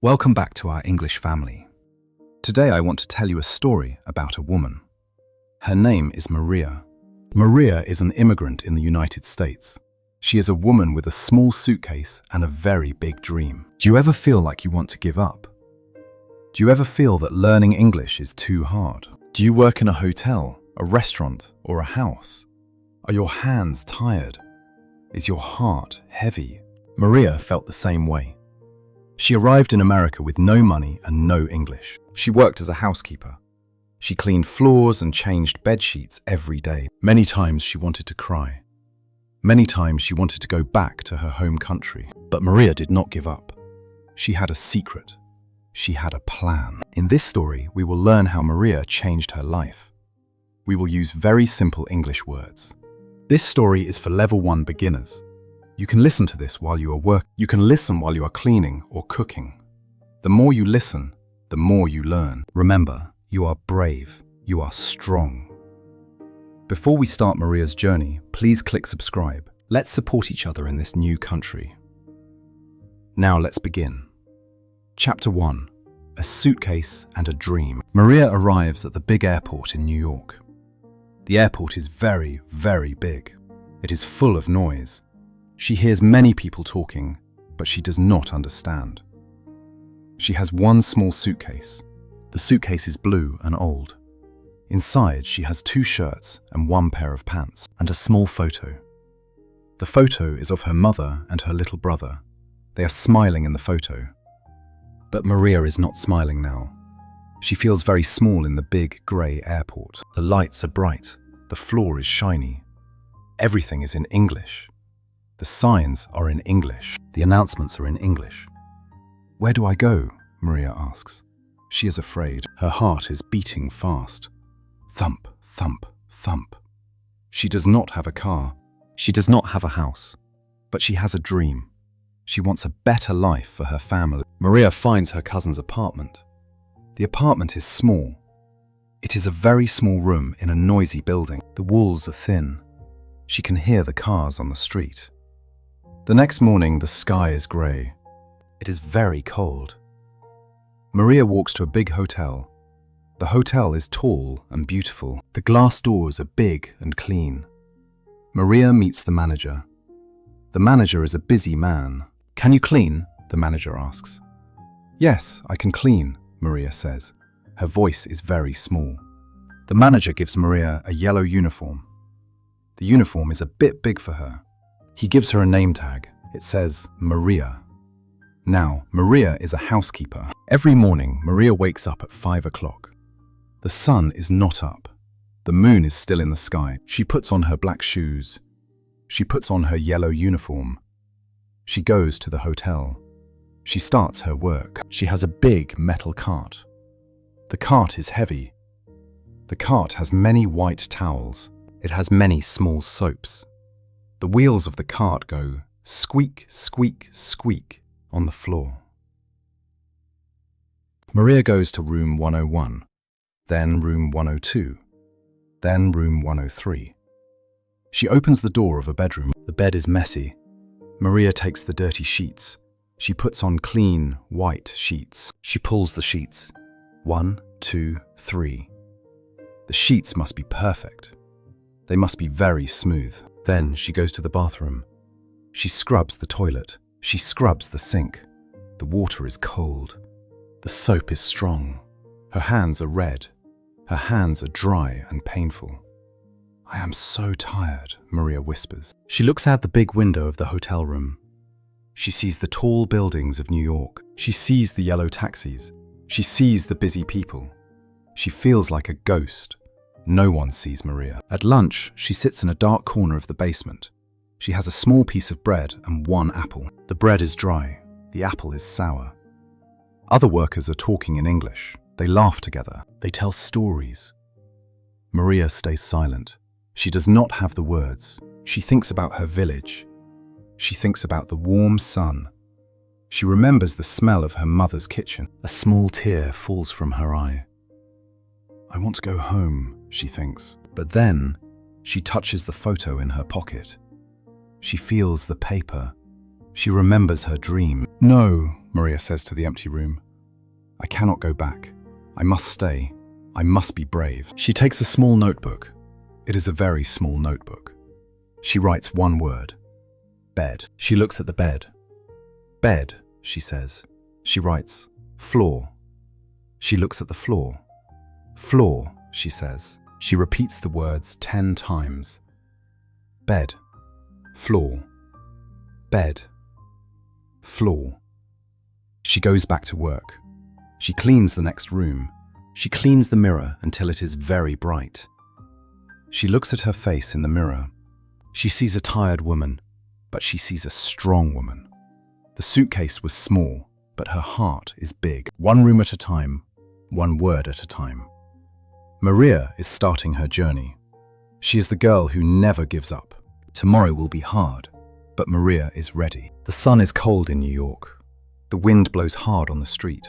Welcome back to our English family. Today I want to tell you a story about a woman. Her name is Maria. Maria is an immigrant in the United States. She is a woman with a small suitcase and a very big dream. Do you ever feel like you want to give up? Do you ever feel that learning English is too hard? Do you work in a hotel, a restaurant, or a house? Are your hands tired? Is your heart heavy? Maria felt the same way. She arrived in America with no money and no English. She worked as a housekeeper. She cleaned floors and changed bed sheets every day. Many times she wanted to cry. Many times she wanted to go back to her home country. But Maria did not give up. She had a secret. She had a plan. In this story, we will learn how Maria changed her life. We will use very simple English words. This story is for Level 1 beginners. You can listen to this while you are working. You can listen while you are cleaning or cooking. The more you listen, the more you learn. Remember, you are brave. You are strong. Before we start Maria's journey, please click subscribe. Let's support each other in this new country. Now let's begin. Chapter 1. A suitcase and a dream. Maria arrives at the big airport in New York. The airport is very, very big. It is full of noise. She hears many people talking, but she does not understand. She has one small suitcase. The suitcase is blue and old. Inside, she has 2 shirts and 1 pair of pants, and a small photo. The photo is of her mother and her little brother. They are smiling in the photo. But Maria is not smiling now. She feels very small in the big, grey airport. The lights are bright. The floor is shiny. Everything is in English. The signs are in English. The announcements are in English. Where do I go? Maria asks. She is afraid. Her heart is beating fast. Thump, thump, thump. She does not have a car. She does not have a house. But she has a dream. She wants a better life for her family. Maria finds her cousin's apartment. The apartment is small. It is a very small room in a noisy building. The walls are thin. She can hear the cars on the street. The next morning, the sky is grey. It is very cold. Maria walks to a big hotel. The hotel is tall and beautiful. The glass doors are big and clean. Maria meets the manager. The manager is a busy man. Can you clean? The manager asks. Yes, I can clean, Maria says. Her voice is very small. The manager gives Maria a yellow uniform. The uniform is a bit big for her. He gives her a name tag. It says Maria. Now, Maria is a housekeeper. Every morning, Maria wakes up at 5 o'clock. The sun is not up. The moon is still in the sky. She puts on her black shoes. She puts on her yellow uniform. She goes to the hotel. She starts her work. She has a big metal cart. The cart is heavy. The cart has many white towels. It has many small soaps. The wheels of the cart go squeak, squeak, squeak on the floor. Maria goes to room 101, then room 102, then room 103. She opens the door of a bedroom. The bed is messy. Maria takes the dirty sheets. She puts on clean, white sheets. She pulls the sheets. 1, 2, 3. The sheets must be perfect. They must be very smooth. Then she goes to the bathroom. She scrubs the toilet. She scrubs the sink. The water is cold. The soap is strong. Her hands are red. Her hands are dry and painful. I am so tired, Maria whispers. She looks out the big window of the hotel room. She sees the tall buildings of New York. She sees the yellow taxis. She sees the busy people. She feels like a ghost. No one sees Maria. At lunch, she sits in a dark corner of the basement. She has a small piece of bread and 1 apple. The bread is dry. The apple is sour. Other workers are talking in English. They laugh together. They tell stories. Maria stays silent. She does not have the words. She thinks about her village. She thinks about the warm sun. She remembers the smell of her mother's kitchen. A small tear falls from her eye. I want to go home, she thinks. But then, she touches the photo in her pocket. She feels the paper. She remembers her dream. No, Maria says to the empty room. I cannot go back. I must stay. I must be brave. She takes a small notebook. It is a very small notebook. She writes one word. Bed. She looks at the bed. Bed, she says. She writes, floor. She looks at the floor. Floor, she says. She repeats the words 10 times. Bed, floor, bed, floor. She goes back to work. She cleans the next room. She cleans the mirror until it is very bright. She looks at her face in the mirror. She sees a tired woman, but she sees a strong woman. The suitcase was small, but her heart is big. One room at a time, one word at a time. Maria is starting her journey. She is the girl who never gives up. Tomorrow will be hard, but Maria is ready. The sun is cold in New York. The wind blows hard on the street.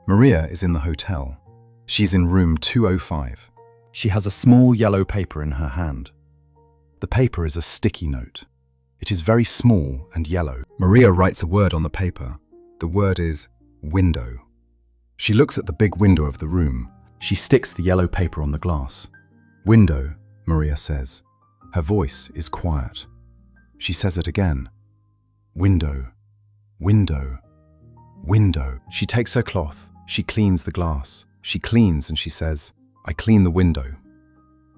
Maria is in the hotel. She's in room 205. She has a small yellow paper in her hand. The paper is a sticky note. It is very small and yellow. Maria writes a word on the paper. The word is window. She looks at the big window of the room. She sticks the yellow paper on the glass. Window, Maria says. Her voice is quiet. She says it again. Window, window, window. She takes her cloth. She cleans the glass. She cleans and she says, I clean the window.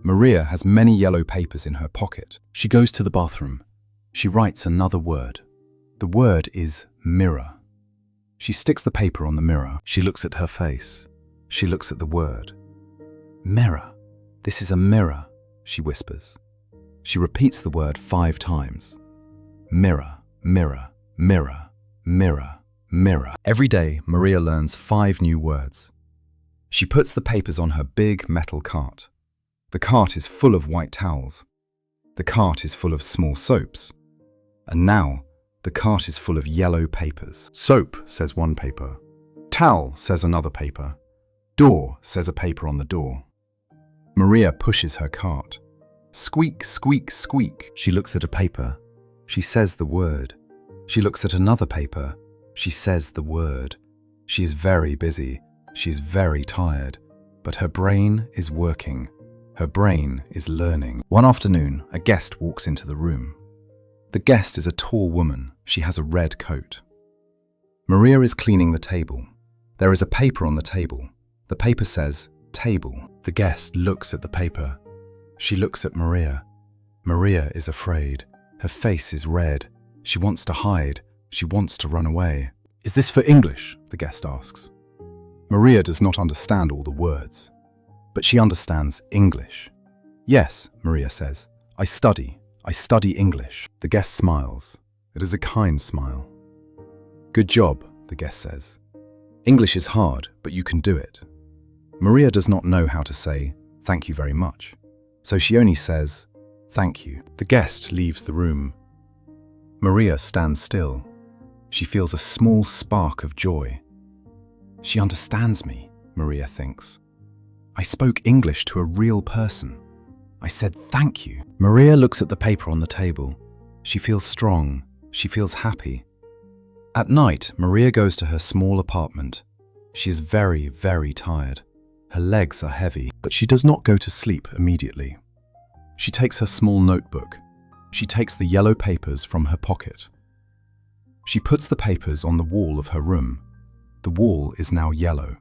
Maria has many yellow papers in her pocket. She goes to the bathroom. She writes another word. The word is mirror. She sticks the paper on the mirror. She looks at her face. She looks at the word. Mirror. This is a mirror, she whispers. She repeats the word 5 times. Mirror, mirror, mirror, mirror, mirror. Every day, Maria learns 5 new words. She puts the papers on her big metal cart. The cart is full of white towels. The cart is full of small soaps. And now, the cart is full of yellow papers. Soap, says one paper. Towel, says another paper. Door, says a paper on the door. Maria pushes her cart. Squeak, squeak, squeak. She looks at a paper. She says the word. She looks at another paper. She says the word. She is very busy. She is very tired. But her brain is working. Her brain is learning. One afternoon, a guest walks into the room. The guest is a tall woman. She has a red coat. Maria is cleaning the table. There is a paper on the table. The paper says, table. The guest looks at the paper. She looks at Maria. Maria is afraid. Her face is red. She wants to hide. She wants to run away. Is this for English? The guest asks. Maria does not understand all the words, but she understands English. Yes, Maria says. I study English. The guest smiles. It is a kind smile. Good job, the guest says. English is hard, but you can do it. Maria does not know how to say, thank you very much. So she only says, thank you. The guest leaves the room. Maria stands still. She feels a small spark of joy. She understands me, Maria thinks. I spoke English to a real person. I said thank you. Maria looks at the paper on the table. She feels strong. She feels happy. At night, Maria goes to her small apartment. She is very, very tired. Her legs are heavy, but she does not go to sleep immediately. She takes her small notebook. She takes the yellow papers from her pocket. She puts the papers on the wall of her room. The wall is now yellow.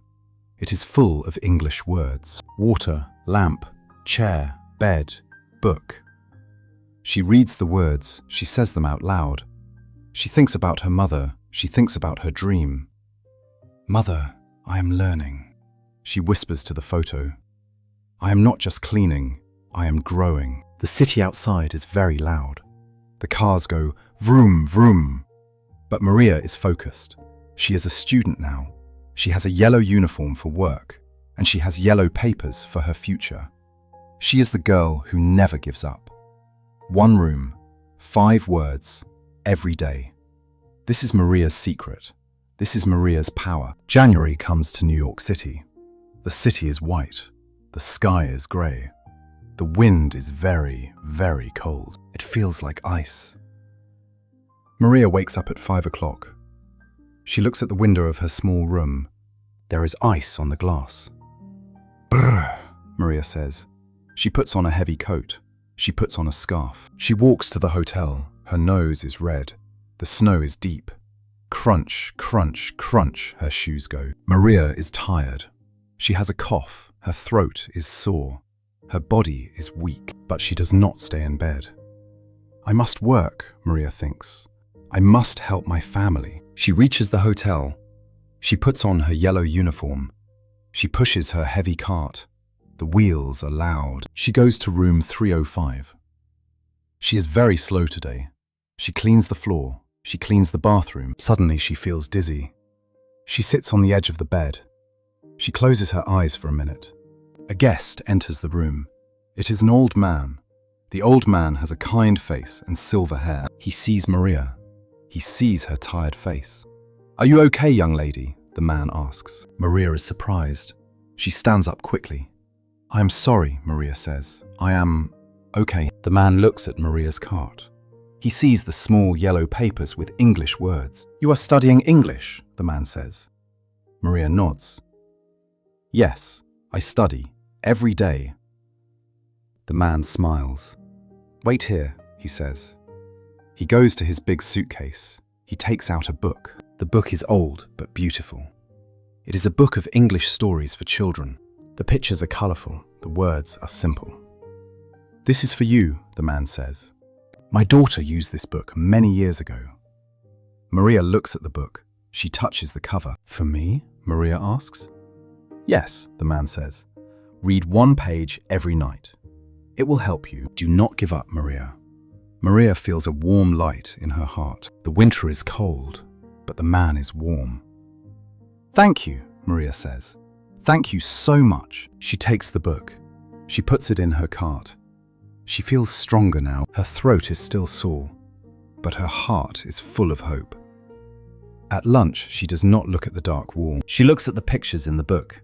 It is full of English words. Water, lamp, chair, bed, book. She reads the words. She says them out loud. She thinks about her mother. She thinks about her dream. Mother, I am learning. She whispers to the photo. I am not just cleaning, I am growing. The city outside is very loud. The cars go vroom, vroom. But Maria is focused. She is a student now. She has a yellow uniform for work, and she has yellow papers for her future. She is the girl who never gives up. 1 room, 5 words, every day. This is Maria's secret. This is Maria's power. January comes to New York City. The city is white. The sky is grey. The wind is very, very cold. It feels like ice. Maria wakes up at 5 o'clock. She looks at the window of her small room. There is ice on the glass. Brr, Maria says. She puts on a heavy coat. She puts on a scarf. She walks to the hotel. Her nose is red. The snow is deep. Crunch, crunch, crunch, her shoes go. Maria is tired. She has a cough. Her throat is sore. Her body is weak, but she does not stay in bed. I must work, Maria thinks. I must help my family. She reaches the hotel. She puts on her yellow uniform. She pushes her heavy cart. The wheels are loud. She goes to room 305. She is very slow today. She cleans the floor. She cleans the bathroom. Suddenly she feels dizzy. She sits on the edge of the bed. She closes her eyes for a minute. A guest enters the room. It is an old man. The old man has a kind face and silver hair. He sees Maria. He sees her tired face. "Are you okay, young lady?" the man asks. Maria is surprised. She stands up quickly. "I am sorry," Maria says. "I am okay." The man looks at Maria's cart. He sees the small yellow papers with English words. "You are studying English," the man says. Maria nods. "Yes, I study, every day." The man smiles. "Wait here," he says. He goes to his big suitcase. He takes out a book. The book is old but beautiful. It is a book of English stories for children. The pictures are colorful. The words are simple. "This is for you," the man says. "My daughter used this book many years ago." Maria looks at the book. She touches the cover. "For me?" Maria asks. "Yes," the man says. "Read one page every night. It will help you. Do not give up, Maria." Maria feels a warm light in her heart. The winter is cold, but the man is warm. "Thank you," Maria says. "Thank you so much." She takes the book. She puts it in her cart. She feels stronger now. Her throat is still sore, but her heart is full of hope. At lunch, she does not look at the dark wall. She looks at the pictures in the book.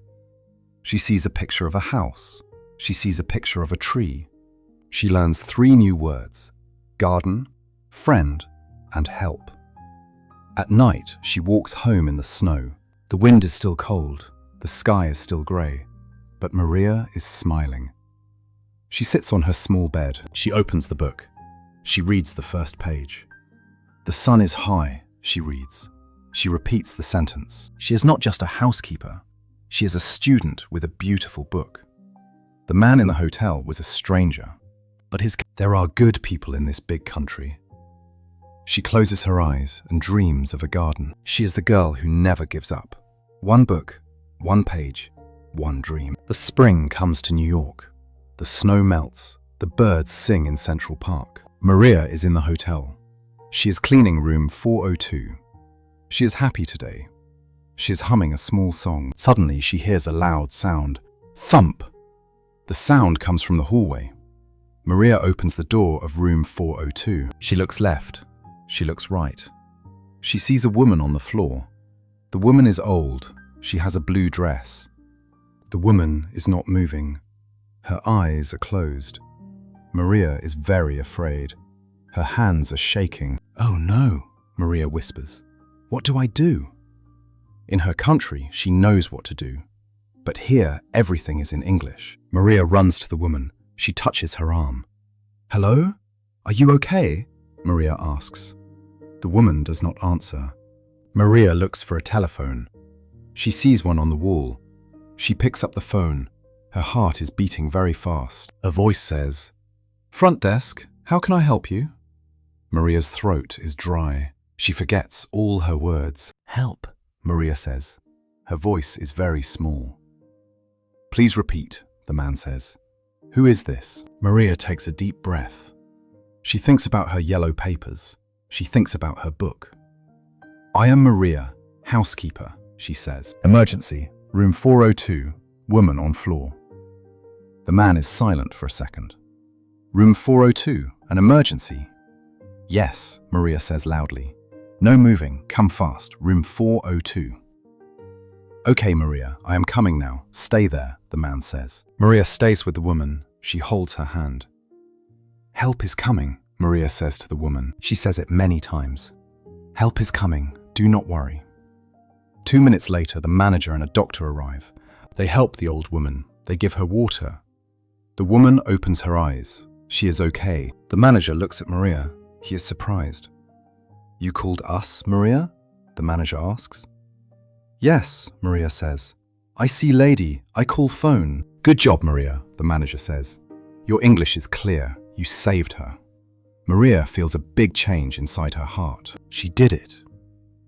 She sees a picture of a house. She sees a picture of a tree. She learns 3 new words: garden, friend, and help. At night, she walks home in the snow. The wind is still cold. The sky is still grey. But Maria is smiling. She sits on her small bed. She opens the book. She reads the first page. "The sun is high," she reads. She repeats the sentence. She is not just a housekeeper. She is a student with a beautiful book. The man in the hotel was a stranger, but there are good people in this big country. She closes her eyes and dreams of a garden. She is the girl who never gives up. One book, one page, one dream. The spring comes to New York. The snow melts. The birds sing in Central Park. Maria is in the hotel. She is cleaning room 402. She is happy today. She is humming a small song. Suddenly, she hears a loud sound. Thump! The sound comes from the hallway. Maria opens the door of room 402. She looks left. She looks right. She sees a woman on the floor. The woman is old. She has a blue dress. The woman is not moving. Her eyes are closed. Maria is very afraid. Her hands are shaking. "Oh no," Maria whispers. "What do I do?" In her country, she knows what to do. But here, everything is in English. Maria runs to the woman. She touches her arm. "Hello? Are you okay?" Maria asks. The woman does not answer. Maria looks for a telephone. She sees one on the wall. She picks up the phone. Her heart is beating very fast. A voice says, "Front desk, how can I help you?" Maria's throat is dry. She forgets all her words. "Help," Maria says. Her voice is very small. "Please repeat," the man says. "Who is this?" Maria takes a deep breath. She thinks about her yellow papers. She thinks about her book. "I am Maria, housekeeper," she says. "Emergency, room 402, woman on floor." The man is silent for a second. "Room 402, an emergency?" "Yes," Maria says loudly. "No moving, come fast, room 402. "Okay, Maria, I am coming now. Stay there," the man says. Maria stays with the woman. She holds her hand. "Help is coming," Maria says to the woman. She says it many times. "Help is coming. Do not worry." 2 minutes later, the manager and a doctor arrive. They help the old woman. They give her water. The woman opens her eyes. She is okay. The manager looks at Maria. He is surprised. "You called us, Maria?" the manager asks. "Yes," Maria says. "I see lady. I call phone." "Good job, Maria," the manager says. "Your English is clear. You saved her." Maria feels a big change inside her heart. She did it.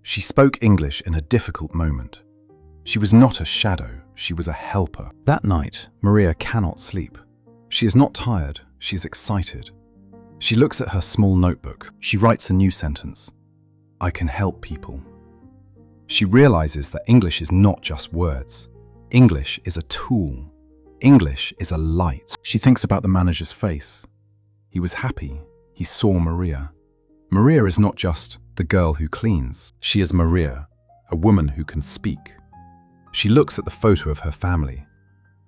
She spoke English in a difficult moment. She was not a shadow, she was a helper. That night, Maria cannot sleep. She is not tired, she is excited. She looks at her small notebook. She writes a new sentence. "I can help people." She realizes that English is not just words. English is a tool. English is a light. She thinks about the manager's face. He was happy. He saw Maria. Maria is not just the girl who cleans. She is Maria, a woman who can speak. She looks at the photo of her family.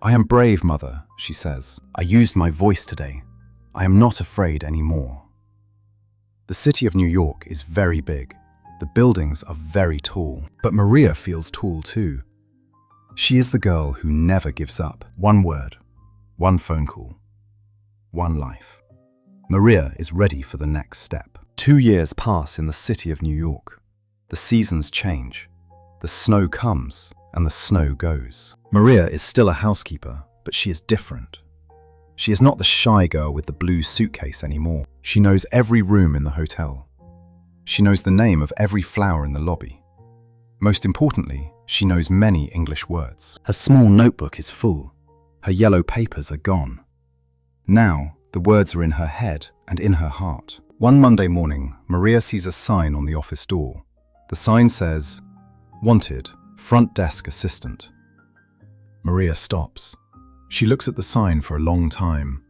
"I am brave, mother," she says. "I used my voice today. I am not afraid anymore." The city of New York is very big. The buildings are very tall. But Maria feels tall too. She is the girl who never gives up. One word, one phone call, one life. Maria is ready for the next step. 2 years pass in the city of New York. The seasons change. The snow comes and the snow goes. Maria is still a housekeeper, but she is different. She is not the shy girl with the blue suitcase anymore. She knows every room in the hotel. She knows the name of every flower in the lobby. Most importantly, she knows many English words. Her small notebook is full. Her yellow papers are gone. Now, the words are in her head and in her heart. One Monday morning, Maria sees a sign on the office door. The sign says, "Wanted, front desk assistant." Maria stops. She looks at the sign for a long time.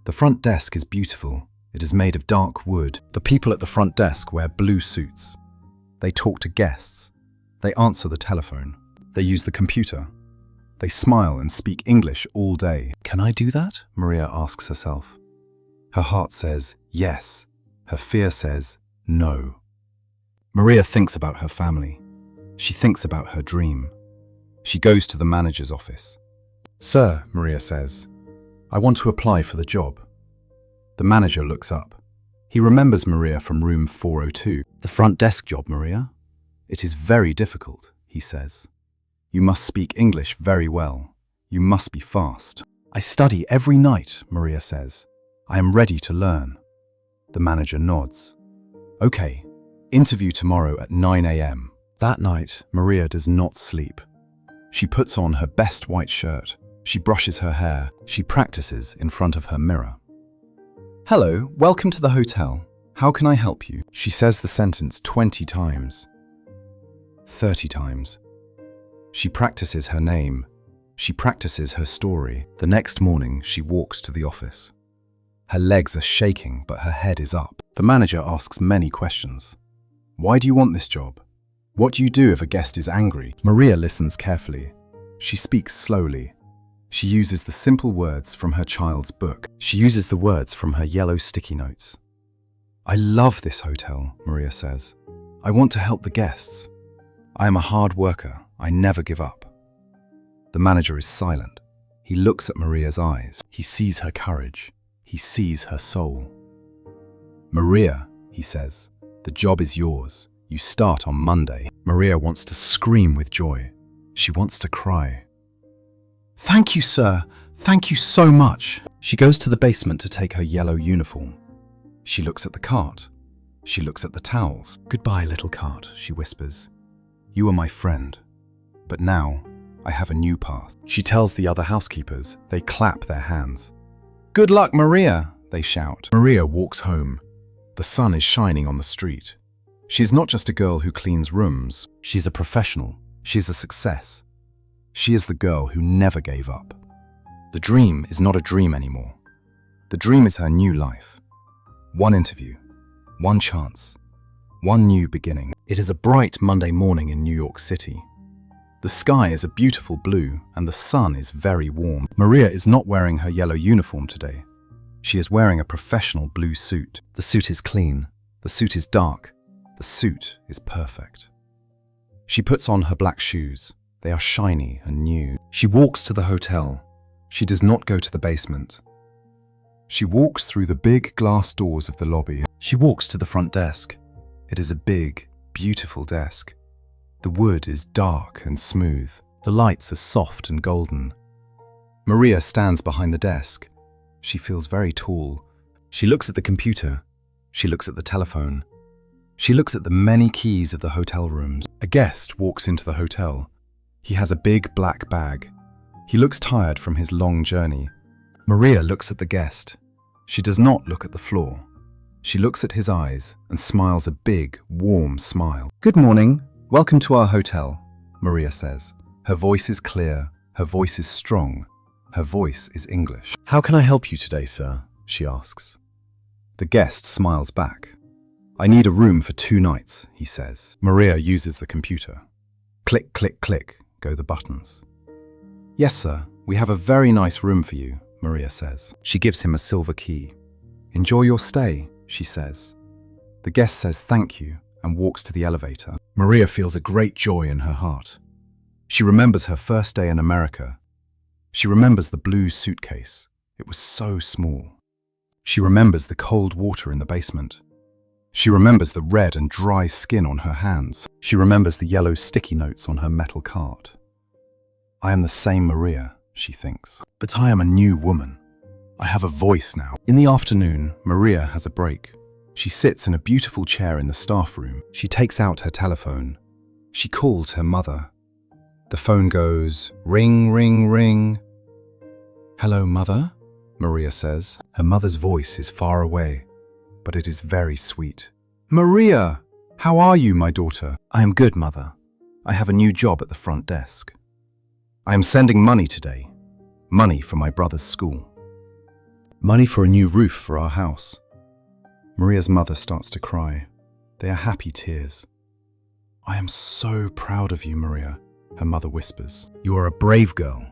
The front desk is beautiful. It is made of dark wood. The people at the front desk wear blue suits. They talk to guests. They answer the telephone. They use the computer. They smile and speak English all day. Can I do that? Maria asks herself. Her heart says yes. Her fear says no. Maria thinks about her family. She thinks about her dream. She goes to the manager's office. "Sir," Maria says, "I want to apply for the job." The manager looks up. He remembers Maria from room 402. "The front desk job, Maria? It is very difficult," he says. "You must speak English very well. You must be fast." "I study every night," Maria says. "I am ready to learn." The manager nods. "Okay, interview tomorrow at 9 a.m. That night, Maria does not sleep. She puts on her best white shirt. She brushes her hair. She practices in front of her mirror. "Hello, welcome to the hotel. How can I help you?" She says the sentence 20 times. 30 times. She practices her name. She practices her story. The next morning, she walks to the office. Her legs are shaking, but her head is up. The manager asks many questions. "Why do you want this job? What do you do if a guest is angry?" Maria listens carefully. She speaks slowly. She uses the simple words from her child's book. She uses the words from her yellow sticky notes. "I love this hotel," Maria says. "I want to help the guests. I am a hard worker. I never give up." The manager is silent. He looks at Maria's eyes. He sees her courage. He sees her soul. "Maria," he says, "the job is yours. You start on Monday." Maria wants to scream with joy. She wants to cry. "Thank you, sir. Thank you so much." She goes to the basement to take her yellow uniform. She looks at the cart. She looks at the towels. "Goodbye, little cart," she whispers. "You are my friend. But now, I have a new path." She tells the other housekeepers. They clap their hands. "Good luck, Maria," they shout. Maria walks home. The sun is shining on the street. She is not just a girl who cleans rooms. She's a professional. She is a success. She is the girl who never gave up. The dream is not a dream anymore. The dream is her new life. One interview, one chance, one new beginning. It is a bright Monday morning in New York City. The sky is a beautiful blue and the sun is very warm. Maria is not wearing her yellow uniform today. She is wearing a professional blue suit. The suit is clean. The suit is dark. The suit is perfect. She puts on her black shoes. They are shiny and new. She walks to the hotel. She does not go to the basement. She walks through the big glass doors of the lobby. She walks to the front desk. It is a big, beautiful desk. The wood is dark and smooth. The lights are soft and golden. Maria stands behind the desk. She feels very tall. She looks at the computer. She looks at the telephone. She looks at the many keys of the hotel rooms. A guest walks into the hotel. He has a big black bag. He looks tired from his long journey. Maria looks at the guest. She does not look at the floor. She looks at his eyes and smiles a big, warm smile. "Good morning. Welcome to our hotel," Maria says. Her voice is clear. Her voice is strong. Her voice is English. "How can I help you today, sir?" she asks. The guest smiles back. "I need a room for 2 nights, he says. Maria uses the computer. Click, click, click go the buttons. "Yes, sir. We have a very nice room for you," Maria says. She gives him a silver key. "Enjoy your stay," she says. The guest says thank you and walks to the elevator. Maria feels a great joy in her heart. She remembers her first day in America. She remembers the blue suitcase. It was so small. She remembers the cold water in the basement. She remembers the red and dry skin on her hands. She remembers the yellow sticky notes on her metal cart. "I am the same Maria," she thinks. "But I am a new woman. I have a voice now." In the afternoon, Maria has a break. She sits in a beautiful chair in the staff room. She takes out her telephone. She calls her mother. The phone goes ring, ring, ring. "Hello, Mother," Maria says. Her mother's voice is far away, but it is very sweet. "Maria, how are you, my daughter?" "I am good, Mother. I have a new job at the front desk. I am sending money today. Money for my brother's school. Money for a new roof for our house." Maria's mother starts to cry. They are happy tears. "I am so proud of you, Maria," her mother whispers. "You are a brave girl.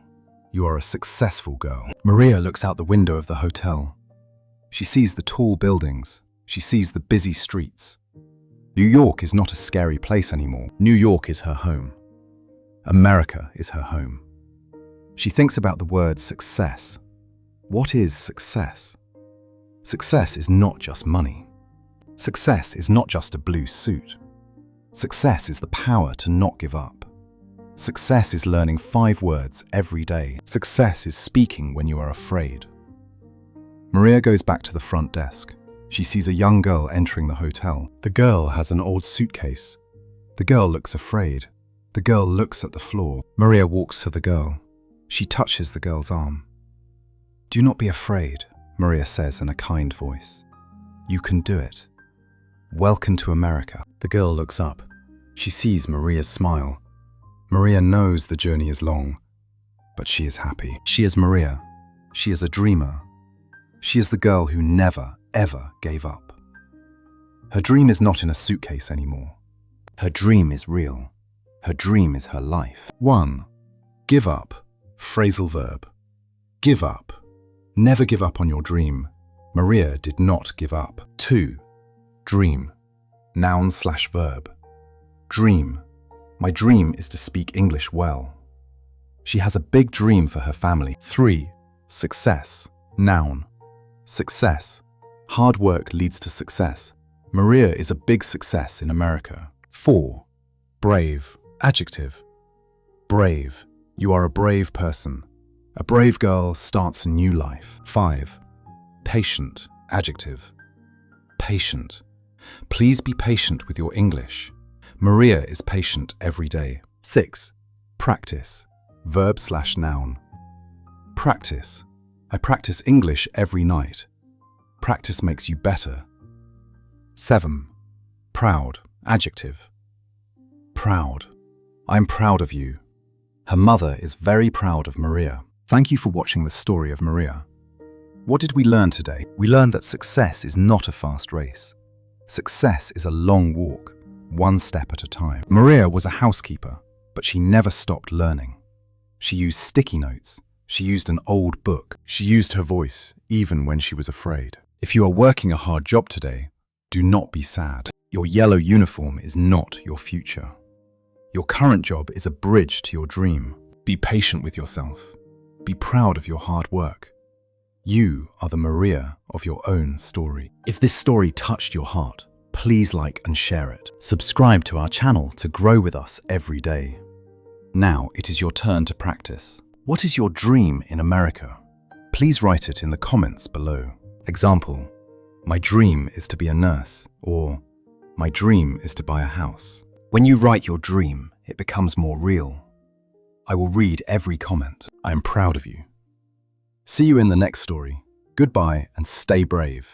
You are a successful girl." Maria looks out the window of the hotel. She sees the tall buildings. She sees the busy streets. New York is not a scary place anymore. New York is her home. America is her home. She thinks about the word success. What is success? Success is not just money. Success is not just a blue suit. Success is the power to not give up. Success is learning 5 words every day. Success is speaking when you are afraid. Maria goes back to the front desk. She sees a young girl entering the hotel. The girl has an old suitcase. The girl looks afraid. The girl looks at the floor. Maria walks to the girl. She touches the girl's arm. "Do not be afraid," Maria says in a kind voice. "You can do it. Welcome to America." The girl looks up. She sees Maria's smile. Maria knows the journey is long, but she is happy. She is Maria. She is a dreamer. She is the girl who never, ever gave up. Her dream is not in a suitcase anymore. Her dream is real. Her dream is her life. 1. Give up. Phrasal verb. Give up. Never give up on your dream. Maria did not give up. 2. Dream. Noun/verb. Dream. My dream is to speak English well. She has a big dream for her family. 3. Success. Noun. Success. Hard work leads to success. Maria is a big success in America. 4. Brave. Adjective. Brave. You are a brave person. A brave girl starts a new life. 5. Patient. Adjective. Patient. Please be patient with your English. Maria is patient every day. 6. Practice. Verb/noun. Practice. I practice English every night. Practice makes you better. 7. Proud. Adjective. Proud. I'm proud of you. Her mother is very proud of Maria. Thank you for watching the story of Maria. What did we learn today? We learned that success is not a fast race. Success is a long walk, one step at a time. Maria was a housekeeper, but she never stopped learning. She used sticky notes. She used an old book. She used her voice, even when she was afraid. If you are working a hard job today, do not be sad. Your yellow uniform is not your future. Your current job is a bridge to your dream. Be patient with yourself. Be proud of your hard work. You are the Maria of your own story. If this story touched your heart, please like and share it. Subscribe to our channel to grow with us every day. Now it is your turn to practice. What is your dream in America? Please write it in the comments below. Example: my dream is to be a nurse, or my dream is to buy a house. When you write your dream, it becomes more real. I will read every comment. I am proud of you. See you in the next story. Goodbye and stay brave.